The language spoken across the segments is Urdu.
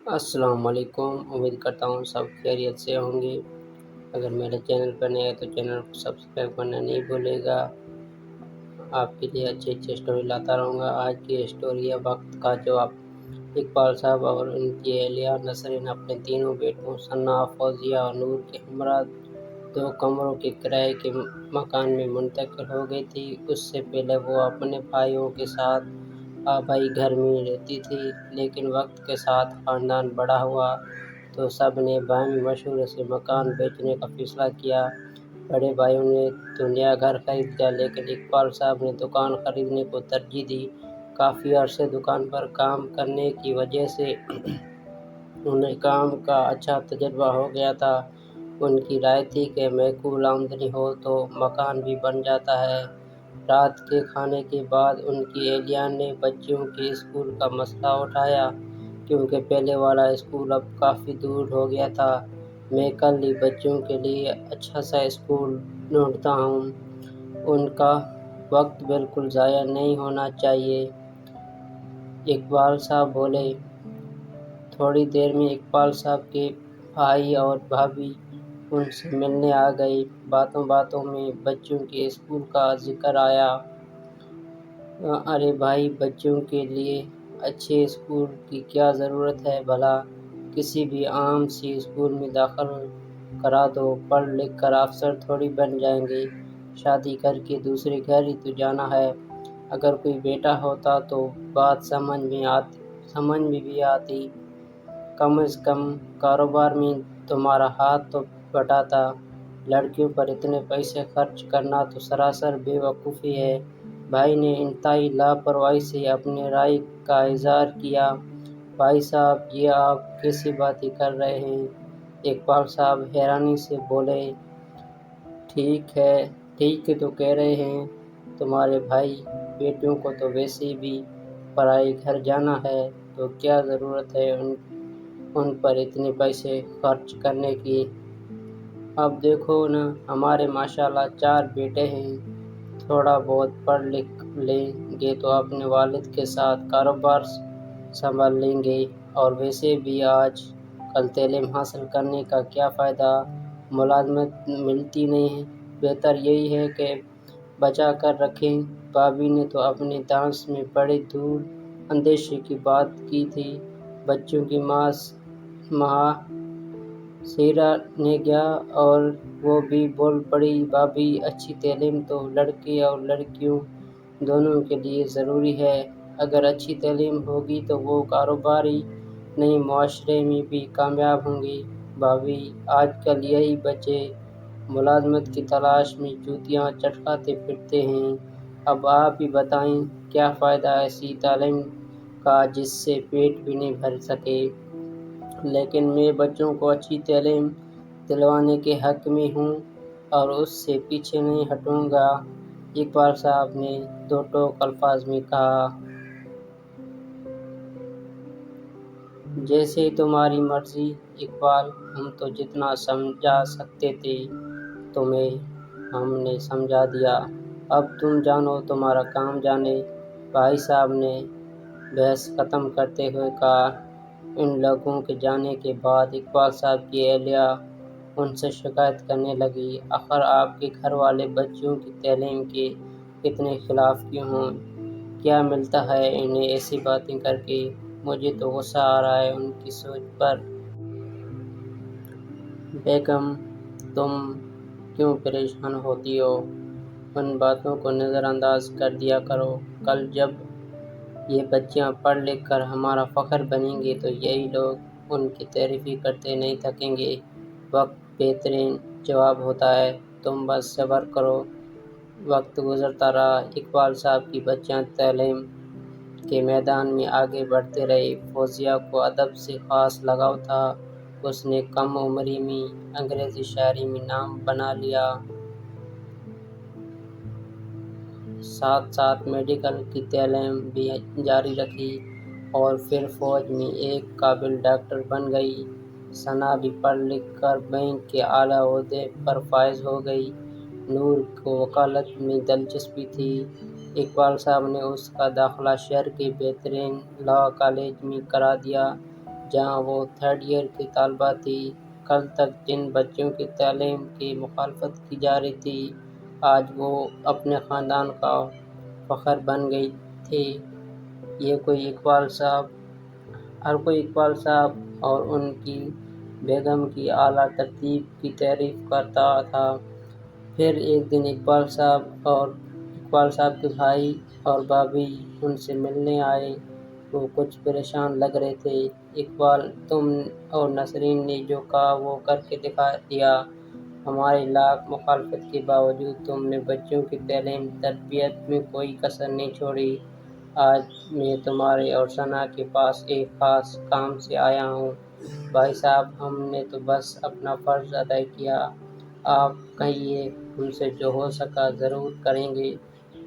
السلام علیکم، امید کرتا ہوں سب خیریت سے ہوں گے۔ اگر میرے چینل پر نئے ہیں تو چینل کو سبسکرائب کرنا نہیں بھولے گا۔ آپ کے لیے اچھی اچھی اسٹوری لاتا رہوں گا۔ آج کی اسٹوری ہے وقت کا جواب۔ اقبال صاحب اور ان کی اہلیہ نسرین اپنے تینوں بیٹوں ثنا، فوزیہ اور نور کے ہمراہ 2 کمروں کے کرائے کے مکان میں منتقل ہو گئی تھی۔ اس سے پہلے وہ اپنے بھائیوں کے ساتھ آبائی گھر میں رہتی تھی، لیکن وقت کے ساتھ خاندان بڑا ہوا تو سب نے باہمی مشورے سے مکان بیچنے کا فیصلہ کیا۔ بڑے بھائیوں نے تو نیا گھر خرید لیا، لیکن اقبال صاحب نے دکان خریدنے کو ترجیح دی۔ کافی عرصے دکان پر کام کرنے کی وجہ سے انہیں کام کا اچھا تجربہ ہو گیا تھا۔ ان کی رائے تھی کہ معقول آمدنی ہو تو مکان بھی بن جاتا ہے۔ رات کے کھانے کے بعد ان کی اہلیہ نے بچیوں کے اسکول کا مسئلہ اٹھایا، کیونکہ پہلے والا اسکول اب کافی دور ہو گیا تھا۔ میں کل ہی بچوں کے لیے اچھا سا اسکول ڈھونڈتا ہوں، ان کا وقت بالکل ضائع نہیں ہونا چاہیے، اقبال صاحب بولے۔ تھوڑی دیر میں اقبال صاحب کے بھائی اور بھابھی ان سے ملنے آ گئے۔ باتوں باتوں میں بچوں کے اسکول کا ذکر آیا۔ ارے بھائی، بچوں کے لیے اچھے اسکول کی کیا ضرورت ہے بھلا؟ کسی بھی عام سی اسکول میں داخل کرا دو، پڑھ لکھ کر افسر تھوڑی بن جائیں گے۔ شادی کر کے دوسرے گھر ہی تو جانا ہے۔ اگر کوئی بیٹا ہوتا تو بات سمجھ میں بھی آتی، کم از کم کاروبار میں تمہارا ہاتھ تو بٹاتا۔ لڑکیوں پر اتنے پیسے خرچ کرنا تو سراسر بے وقوفی ہے۔ بھائی نے انتہائی لاپرواہی سے اپنی رائے کا اظہار کیا۔ بھائی صاحب، یہ آپ کیسی باتیں کر رہے ہیں؟ اقبال صاحب حیرانی سے بولے۔ ٹھیک ہے تو کہہ رہے ہیں، تمہارے بھائی بیٹوں کو تو ویسے بھی پرائے گھر جانا ہے، تو کیا ضرورت ہے ان پر اتنے پیسے خرچ کرنے کی؟ اب دیکھو نا، ہمارے ماشاءاللہ 4 بیٹے ہیں، تھوڑا بہت پڑھ لکھ لیں گے تو اپنے والد کے ساتھ کاروبار سنبھال لیں گے، اور ویسے بھی آج کل تعلیم حاصل کرنے کا کیا فائدہ، ملازمت ملتی نہیں ہے، بہتر یہی ہے کہ بچا کر رکھیں۔ بھابھی نے تو اپنے ڈانس میں بڑے دور اندیشی کی بات کی تھی۔ بچوں کی ماں سیرا نے گیا اور وہ بھی بول پڑی، بھابھی اچھی تعلیم تو لڑکے اور لڑکیوں دونوں کے لیے ضروری ہے۔ اگر اچھی تعلیم ہوگی تو وہ کاروباری نہیں، معاشرے میں بھی کامیاب ہوں گے۔ بھابھی، آج کل یہی بچے ملازمت کی تلاش میں جوتیاں چٹکاتے پھرتے ہیں۔ اب آپ ہی بتائیں، کیا فائدہ ایسی تعلیم کا جس سے پیٹ بھی نہیں بھر سکے؟ لیکن میں بچوں کو اچھی تعلیم دلوانے کے حق میں ہوں اور اس سے پیچھے نہیں ہٹوں گا، اقبال صاحب نے 2 ٹوک الفاظ میں کہا۔ جیسے تمہاری مرضی اقبال، ہم تو جتنا سمجھا سکتے تھے تمہیں ہم نے سمجھا دیا، اب تم جانو تمہارا کام جانے، بھائی صاحب نے بحث ختم کرتے ہوئے کہا۔ ان لوگوں کے جانے کے بعد اقبال صاحب کی اہلیہ ان سے شکایت کرنے لگی، آخر آپ کے گھر والے بچوں کی تعلیم کے اتنے خلاف کیوں ہیں؟ کیا ملتا ہے انہیں ایسی باتیں کر کے؟ مجھے تو غصہ آ رہا ہے ان کی سوچ پر۔ بیگم، تم کیوں پریشان ہوتی ہو؟ ان باتوں کو نظر انداز کر دیا کرو۔ کل جب یہ بچیاں پڑھ لکھ کر ہمارا فخر بنیں گی تو یہی لوگ ان کی تعریفیں کرتے نہیں تھکیں گے۔ وقت بہترین جواب ہوتا ہے، تم بس صبر کرو۔ وقت گزرتا رہا، اقبال صاحب کی بچیاں تعلیم کے میدان میں آگے بڑھتے رہے۔ فوزیہ کو ادب سے خاص لگاؤ تھا، اس نے کم عمری میں انگریزی شاعری میں نام بنا لیا، ساتھ ساتھ میڈیکل کی تعلیم بھی جاری رکھی اور پھر فوج میں ایک قابل ڈاکٹر بن گئی۔ ثنا بھی پڑھ لکھ کر بینک کے اعلیٰ عہدے پر فائز ہو گئی۔ نور کو وکالت میں دلچسپی تھی، اقبال صاحب نے اس کا داخلہ شہر کے بہترین لاء کالج میں کرا دیا۔ جہاں وہ 3rd ایئر کی طالبہ تھی۔ کل تک جن بچوں کی تعلیم کی مخالفت کی جا رہی تھی، آج وہ اپنے خاندان کا فخر بن گئی تھی۔ ہر کوئی اقبال صاحب اور ان کی بیگم کی اعلیٰ ترتیب کی تعریف کرتا تھا۔ پھر ایک دن اقبال صاحب کے بھائی اور بھابھی ان سے ملنے آئے۔ وہ کچھ پریشان لگ رہے تھے۔ اقبال، تم اور نسرین نے جو کہا وہ کر کے دکھا دیا۔ ہماری لاکھ مخالفت کے باوجود تم نے بچوں کی تعلیم تربیت میں کوئی کسر نہیں چھوڑی۔ آج میں تمہارے اور ثنا کے پاس ایک خاص کام سے آیا ہوں۔ بھائی صاحب، ہم نے تو بس اپنا فرض ادا کیا۔ آپ کہیے، ہم سے جو ہو سکا ضرور کریں گے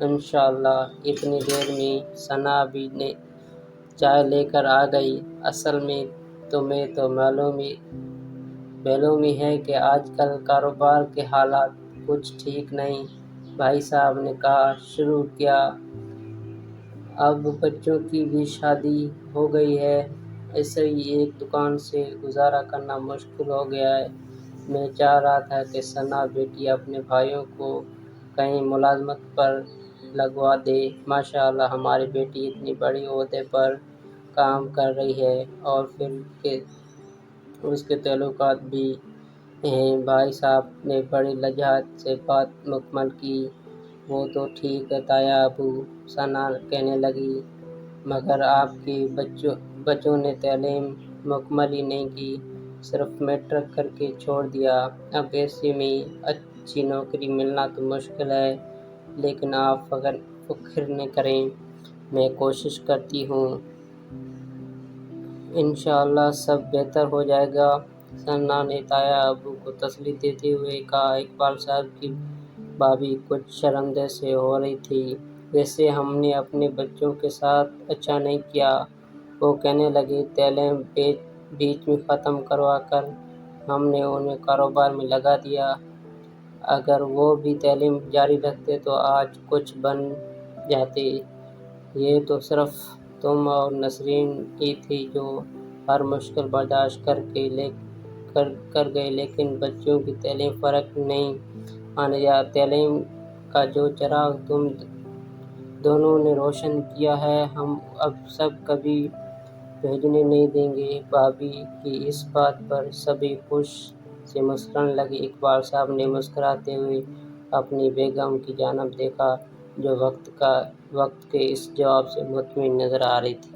انشاءاللہ۔ اتنی دیر میں ثنا بھی چائے لے کر آ گئی۔ اصل میں تمہیں تو معلوم ہی ہے کہ آج کل کاروبار کے حالات کچھ ٹھیک نہیں، بھائی صاحب نے کہا شروع کیا۔ اب بچوں کی بھی شادی ہو گئی ہے، ایسے ہی ایک دکان سے گزارا کرنا مشکل ہو گیا ہے۔ میں چاہ رہا تھا کہ ثنا بیٹی اپنے بھائیوں کو کہیں ملازمت پر لگوا دے۔ ماشاءاللہ ہماری بیٹی اتنی بڑی عہدے پر کام کر رہی ہے اور پھر اس کے تعلقات بھی ہیں۔ بھائی صاحب نے بڑی لجاجت سے بات مکمل کی۔ وہ تو ٹھیک ہے تایا ابو، ثنا کہنے لگی، مگر آپ کے بچوں نے تعلیم مکمل ہی نہیں کی، صرف میٹرک کر کے چھوڑ دیا۔ اب ایسے میں اچھی نوکری ملنا تو مشکل ہے، لیکن آپ فکر نہ کریں، میں کوشش کرتی ہوں، انشاءاللہ سب بہتر ہو جائے گا۔ ثنا نے تایا ابو کو تسلی دیتے ہوئے کہا۔ اقبال صاحب کی بھابھی کچھ شرمندہ سے ہو رہی تھی۔ ویسے ہم نے اپنے بچوں کے ساتھ اچھا نہیں کیا، وہ کہنے لگے، تعلیم بیچ میں ختم کروا کر ہم نے انہیں کاروبار میں لگا دیا۔ اگر وہ بھی تعلیم جاری رکھتے تو آج کچھ بن جاتے۔ یہ تو صرف تم اور نسرین ہی تھی جو ہر مشکل برداشت کر گئے، لیکن بچوں کی تعلیم فرق نہیں آنے دیا۔ تعلیم کا جو چراغ تم دونوں نے روشن کیا ہے، ہم اب سب کبھی بجھنے نہیں دیں گے۔ بھابھی کی اس بات پر سبھی خوش سے مسکرانے لگے۔ اقبال صاحب نے مسکراتے ہوئے اپنی بیگم کی جانب دیکھا، جو وقت کے اس جواب سے مطمئن نظر آ رہی تھی۔